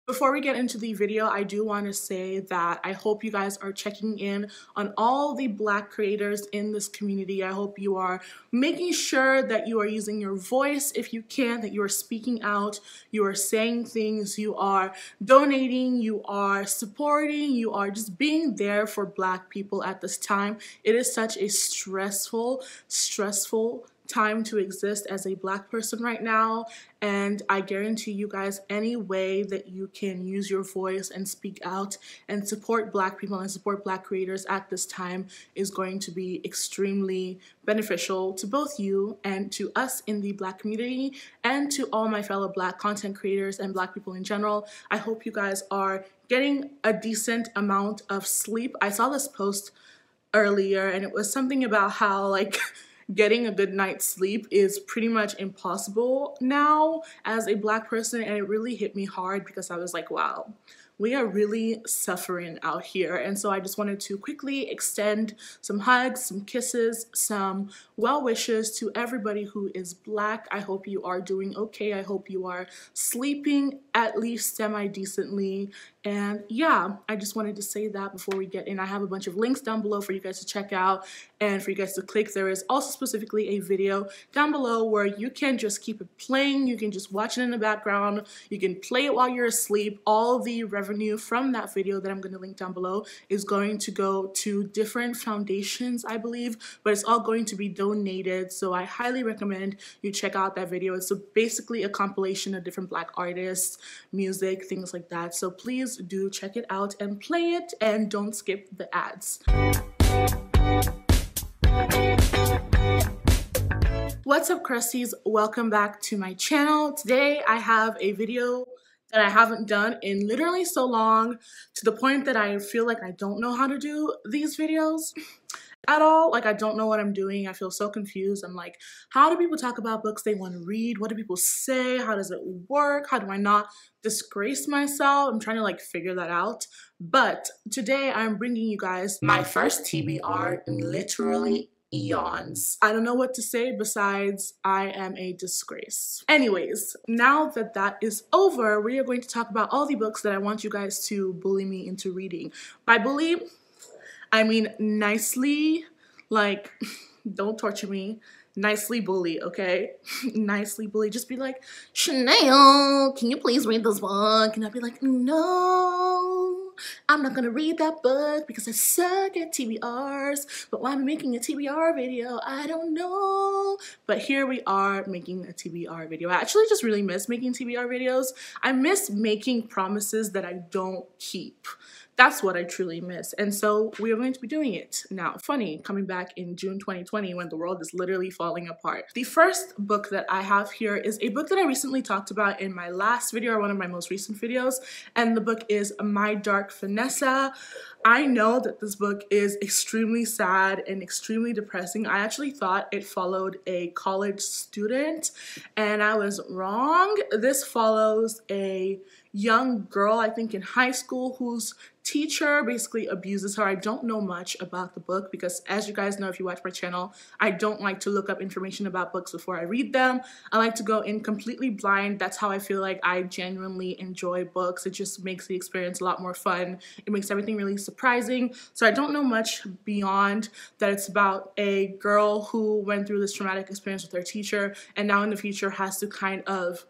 Before we get into the video, I do want to say that I hope you guys are checking in on all the Black creators in this community. I hope you are making sure that you are using your voice if you can, that you are speaking out, you are saying things, you are donating, you are supporting, you are just being there for Black people at this time. It is such a stressful time to exist as a Black person right now, and I guarantee you guys, any way that you can use your voice and speak out and support Black people and support Black creators at this time is going to be extremely beneficial to both you and to us in the Black community and to all my fellow Black content creators and Black people in general. I hope you guys are getting a decent amount of sleep. I saw this post earlier and it was something about how getting a good night's sleep is pretty much impossible now as a Black person, and it really hit me hard because I was like, wow, we are really suffering out here. And so I just wanted to quickly extend some hugs, some kisses, some well wishes to everybody who is Black. I hope you are doing okay. I hope you are sleeping at least semi-decently. And yeah, I just wanted to say that before we get in. I have a bunch of links down below for you guys to check out and for you guys to click. There is also specifically a video down below where you can just keep it playing. You can just watch it in the background. You can play it while you're asleep. All the revenue from that video that I'm going to link down below is going to go to different foundations, I believe, but it's all going to be donated. So I highly recommend you check out that video. It's basically a compilation of different Black artists, music, things like that. So please do check it out and play it, and don't skip the ads. What's up, Crusties? Welcome back to my channel. Today I have a video that I haven't done in literally so long, to the point that I feel like I don't know how to do these videos at all. Like, I don't know what I'm doing. I feel so confused. I'm like, how do people talk about books they want to read? What do people say? How does it work? How do I not disgrace myself? I'm trying to figure that out. But today I'm bringing you guys my first TBR in literally eons. I don't know what to say besides I am a disgrace. Anyways, now that that is over, we are going to talk about all the books that I want you guys to bully me into reading. By bully, I mean nicely, don't torture me. Nicely bully, okay? Nicely bully. Just be like, Chanel, can you please read this book? And I'll be like, no, I'm not gonna read that book because I suck at TBRs. But why am I making a TBR video? I don't know. But here we are making a TBR video. I actually just really miss making TBR videos. I miss making promises that I don't keep. That's what I truly miss. And so we are going to be doing it now. Funny, coming back in June 2020 when the world is literally falling apart. The first book that I have here is a book that I recently talked about in my last video, or one of my most recent videos. And the book is My Dark Vanessa. I know that this book is extremely sad and extremely depressing. I actually thought it followed a college student, and I was wrong. This follows a young girl, I think in high school, whose teacher basically abuses her. I don't know much about the book because, as you guys know if you watch my channel, I don't like to look up information about books before I read them. I like to go in completely blind. That's how I feel like I genuinely enjoy books. It just makes the experience a lot more fun. It makes everything really surprising. So I don't know much beyond that. It's about a girl who went through this traumatic experience with her teacher and now in the future has to kind of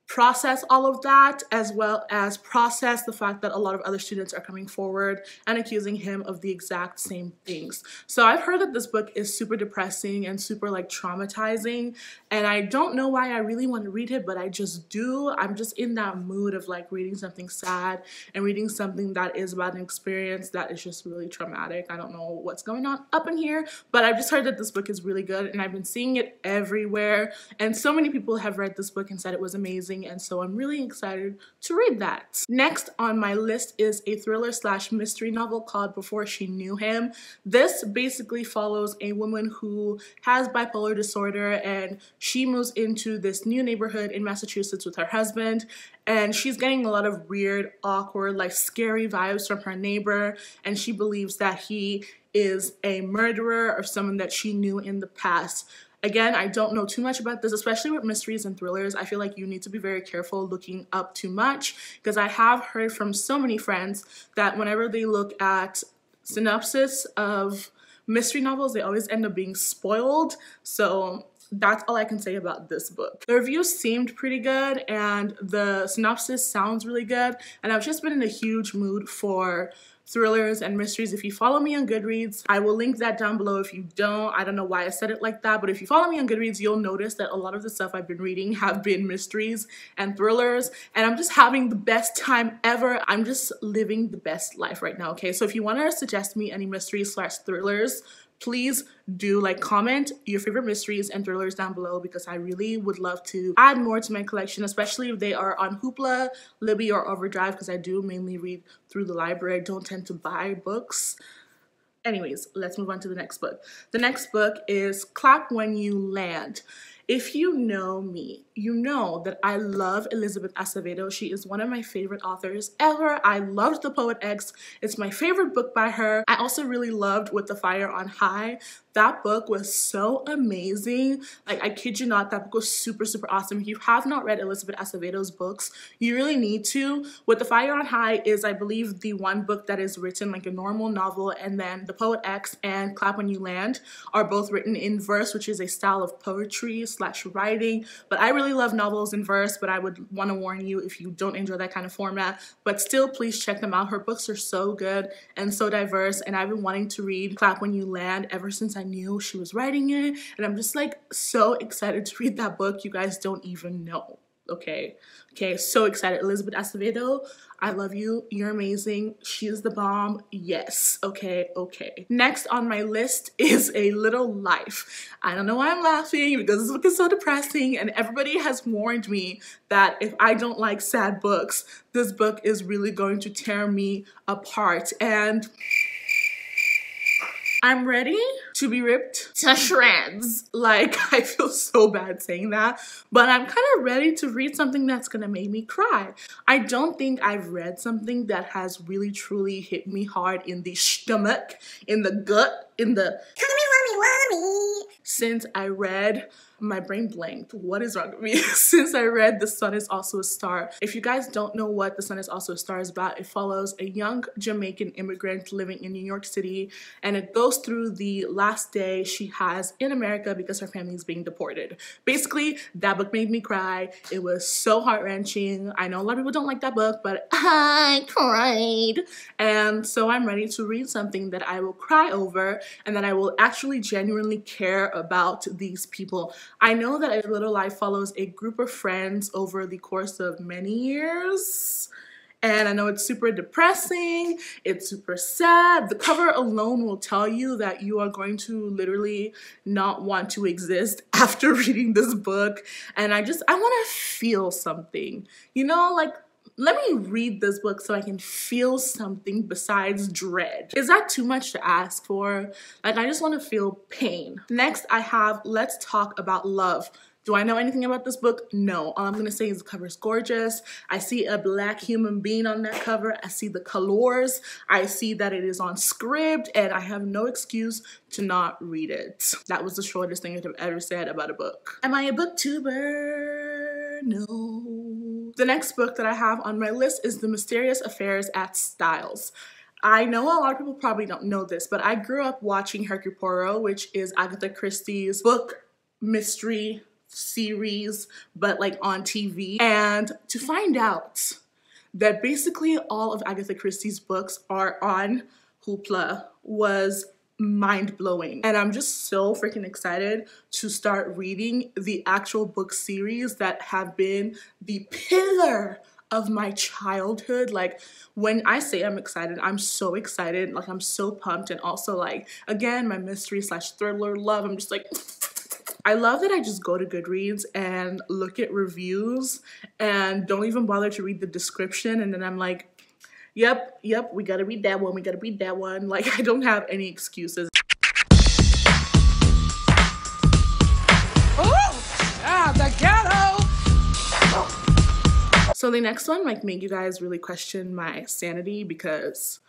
process all of that, as well as process the fact that a lot of other students are coming forward and accusing him of the exact same things. So I've heard that this book is super depressing and super traumatizing, and I don't know why I really want to read it, but I just do. I'm just in that mood of reading something sad and reading something that is about an experience that is just really traumatic. I don't know what's going on up in here, but I've just heard that this book is really good, and I've been seeing it everywhere, and so many people have read this book and said it was amazing. And so I'm really excited to read that. Next on my list is a thriller / mystery novel called Before She Knew Him. This basically follows a woman who has bipolar disorder, and she moves into this new neighborhood in Massachusetts with her husband, and she's getting a lot of weird, awkward, scary vibes from her neighbor, and she believes that he is a murderer or someone that she knew in the past. Again, I don't know too much about this, especially with mysteries and thrillers. I feel like you need to be very careful looking up too much, because I have heard from so many friends that whenever they look at synopsis of mystery novels, they always end up being spoiled. So that's all I can say about this book. The reviews seemed pretty good and the synopsis sounds really good, and I've just been in a huge mood for thrillers and mysteries. If you follow me on Goodreads, I will link that down below. If you don't, I don't know why I said it like that, but if you follow me on Goodreads, you'll notice that a lot of the stuff I've been reading have been mysteries and thrillers, and I'm just having the best time ever. I'm just living the best life right now, okay? So if you want to suggest me any mysteries / thrillers, please do comment your favorite mysteries and thrillers down below, because I really would love to add more to my collection, especially if they are on Hoopla, Libby, or Overdrive, because I do mainly read through the library. I don't tend to buy books. Anyways, let's move on to the next book. The next book is Clap When You Land. If you know me, you know that I love Elizabeth Acevedo. She is one of my favorite authors ever. I loved The Poet X. It's my favorite book by her. I also really loved With the Fire on High. That book was so amazing. Like, I kid you not, that book was super, super awesome. If you have not read Elizabeth Acevedo's books, you really need to. With the Fire on High is, I believe, the one book that is written like a normal novel, and then The Poet X and Clap When You Land are both written in verse, which is a style of poetry / writing. But I really love novels in verse, but I would want to warn you if you don't enjoy that kind of format. But still, please check them out. Her books are so good and so diverse, and I've been wanting to read Clap When You Land ever since I knew she was writing it, and I'm just like so excited to read that book. You guys don't even know. Okay, so excited. Elizabeth Acevedo, I love you. You're amazing. She is the bomb. Yes. Okay. Next on my list is A Little Life. I don't know why I'm laughing, because this book is so depressing, and everybody has warned me that if I don't like sad books, this book is really going to tear me apart, and I'm ready to be ripped to shreds. Like, I feel so bad saying that, but I'm kind of ready to read something that's gonna make me cry. I don't think I've read something that has really truly hit me hard in the stomach, in the gut, in the since I read, my brain blanked. What is wrong with me? Since I read The Sun Is Also a Star. If you guys don't know what The Sun Is Also a Star is about, it follows a young Jamaican immigrant living in New York City, and it goes through the last day she has in America because her family is being deported. Basically, that book made me cry. It was so heart-wrenching. I know a lot of people don't like that book, but I cried. And so I'm ready to read something that I will cry over, and that I will actually genuinely care about these people. I know that A Little Life follows a group of friends over the course of many years, and I know it's super depressing, it's super sad. The cover alone will tell you that you are going to literally not want to exist after reading this book, and I want to feel something, you know, like, let me read this book so I can feel something besides dread. Is that too much to ask for? Like, I just want to feel pain. Next, I have Let's Talk About Love. Do I know anything about this book? No. All I'm going to say is the cover is gorgeous. I see a black human being on that cover. I see the colors. I see that it is on script, and I have no excuse to not read it. That was the shortest thing I've ever said about a book. Am I a booktuber? No. The next book that I have on my list is The Mysterious Affairs at Styles. I know a lot of people probably don't know this, but I grew up watching Hercule Poirot, which is Agatha Christie's book mystery series, but like on TV. And to find out that basically all of Agatha Christie's books are on Hoopla was mind-blowing, and I'm just so freaking excited to start reading the actual book series that have been the pillar of my childhood. Like, when I say I'm excited, I'm so excited. Like, I'm so pumped. And also, like, again, my mystery / thriller love, I'm just like, I love that I just go to Goodreads and look at reviews and don't even bother to read the description, and then I'm like, Yep, we gotta read that one, Like, I don't have any excuses. The ghetto! So the next one might make you guys really question my sanity, because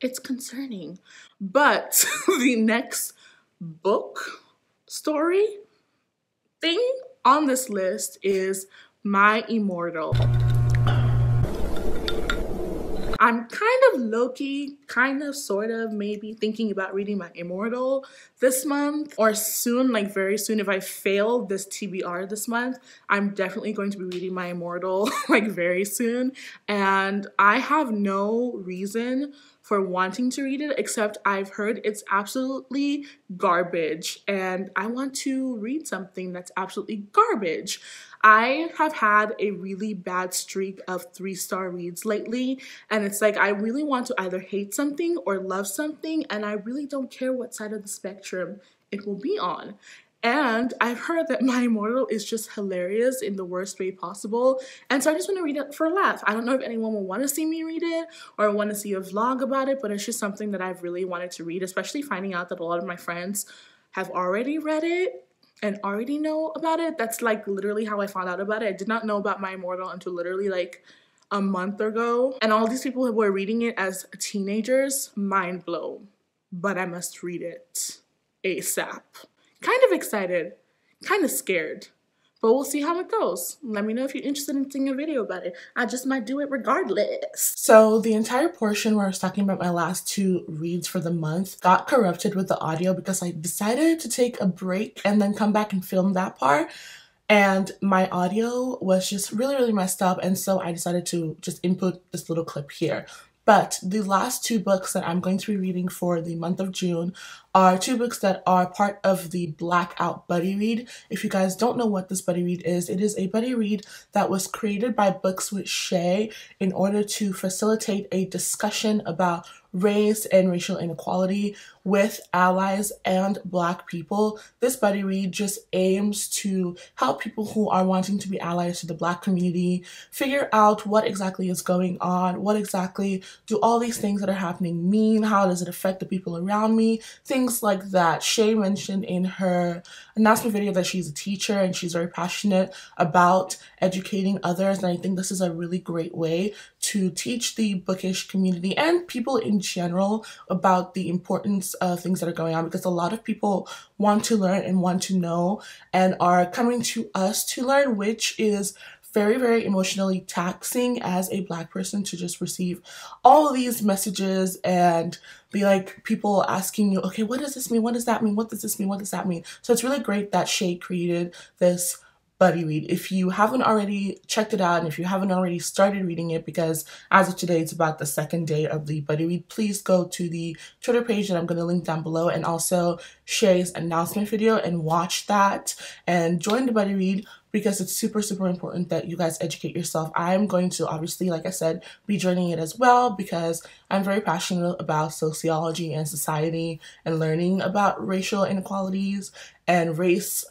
it's concerning. But the next book story thing on this list is My Immortal. I'm kind of low-key, kind of, sort of, maybe thinking about reading My Immortal this month or soon, like very soon. If I fail this TBR this month, I'm definitely going to be reading My Immortal like very soon. And I have no reason for wanting to read it except I've heard it's absolutely garbage and I want to read something that's absolutely garbage. I have had a really bad streak of 3-star reads lately, and it's like I really want to either hate something or love something, and I really don't care what side of the spectrum it will be on. And I've heard that My Immortal is just hilarious in the worst way possible, and so I just want to read it for a laugh. I don't know if anyone will want to see me read it or want to see a vlog about it, but it's just something that I've really wanted to read, especially finding out that a lot of my friends have already read it and already know about it. That's like literally how I found out about it. I did not know about My Immortal until literally like a month ago. And all these people who were reading it as teenagers, mind blown. But I must read it ASAP. Kind of excited, kind of scared. But we'll see how it goes. Let me know if you're interested in seeing a video about it. I just might do it regardless. So the entire portion where I was talking about my last 2 reads for the month got corrupted with the audio because I decided to take a break and then come back and film that part. And my audio was just really messed up, and so I decided to just input this little clip here. But the last 2 books that I'm going to be reading for the month of June are 2 books that are part of the Blackout Buddy Read. If you guys don't know what this buddy read is, it is a buddy read that was created by Books with Shay in order to facilitate a discussion about race and racial inequality with allies and Black people. This buddy read just aims to help people who are wanting to be allies to the Black community figure out what exactly is going on, what exactly do all these things that are happening mean, how does it affect the people around me, things like that. Shay mentioned in her announcement video that she's a teacher and she's very passionate about educating others, and I think this is a really great way to teach the bookish community and people in general about the importance of things that are going on, because a lot of people want to learn and want to know and are coming to us to learn, which is very emotionally taxing as a Black person to just receive all of these messages and be like people asking you, okay, what does this mean? What does that mean? What does this mean? What does that mean? So it's really great that Shay created this buddy read. If you haven't already checked it out and if you haven't already started reading it, because as of today it's about the 2nd day of the buddy read, please go to the Twitter page that I'm going to link down below and also Shay's announcement video and watch that and join the buddy read, because it's super important that you guys educate yourself. I'm going to obviously, like I said, be joining it as well because I'm very passionate about sociology and society and learning about racial inequalities and race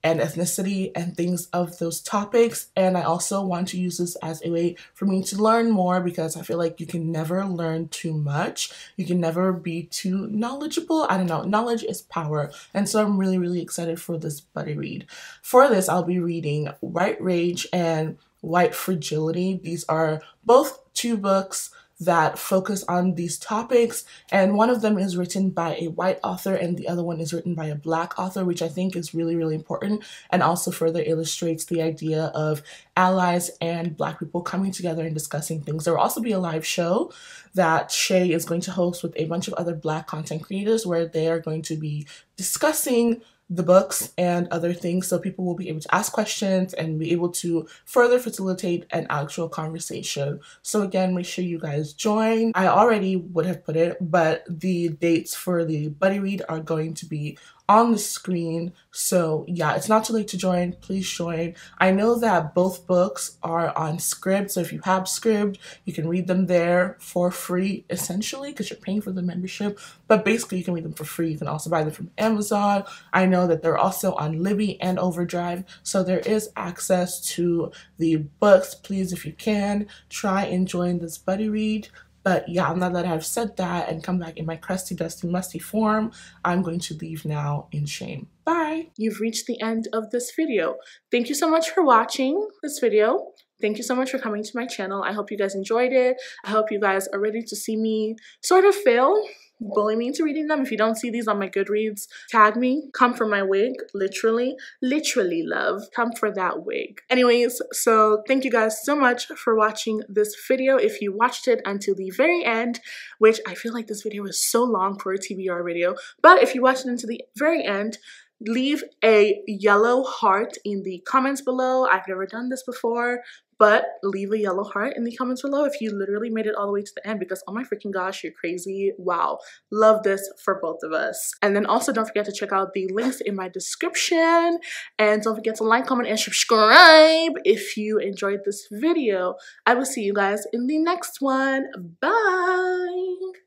and ethnicity and things of those topics. And I also want to use this as a way for me to learn more, because I feel like you can never learn too much. You can never be too knowledgeable. I don't know, knowledge is power. And so I'm really excited for this buddy read. For this, I'll be reading White Rage and White Fragility. These are both 2 books that focus on these topics, and one of them is written by a white author and the other one is written by a Black author, which I think is really important and also further illustrates the idea of allies and Black people coming together and discussing things. There will also be a live show that Shay is going to host with a bunch of other Black content creators where they are going to be discussing the books and other things, so people will be able to ask questions and be able to further facilitate an actual conversation. So again, make sure you guys join. I already would have put it, but the dates for the buddy read are going to be on the screen. So yeah, it's not too late to join. Please join. I know that both books are on Scribd, so if you have Scribd, you can read them there for free, essentially, because you're paying for the membership, but basically you can read them for free. You can also buy them from Amazon. I know that they're also on Libby and Overdrive, so there is access to the books. Please, if you can, try and join this buddy read. But yeah, now that I've said that and come back in my crusty, dusty, musty form, I'm going to leave now in shame. Bye! You've reached the end of this video. Thank you so much for watching this video. Thank you so much for coming to my channel. I hope you guys enjoyed it. I hope you guys are ready to see me sort of fail bully me into reading them. If you don't see these on my Goodreads, tag me. Come for my wig, literally love. Come for that wig. Anyways, so thank you guys so much for watching this video. If you watched it until the very end, which I feel like this video is so long for a TBR video, but if you watched it until the very end, leave a yellow heart in the comments below. I've never done this before, but leave a yellow heart in the comments below if you literally made it all the way to the end, because oh my freaking gosh, you're crazy. Wow, love this for both of us. And then also don't forget to check out the links in my description, and don't forget to like, comment, and subscribe if you enjoyed this video. I will see you guys in the next one. Bye.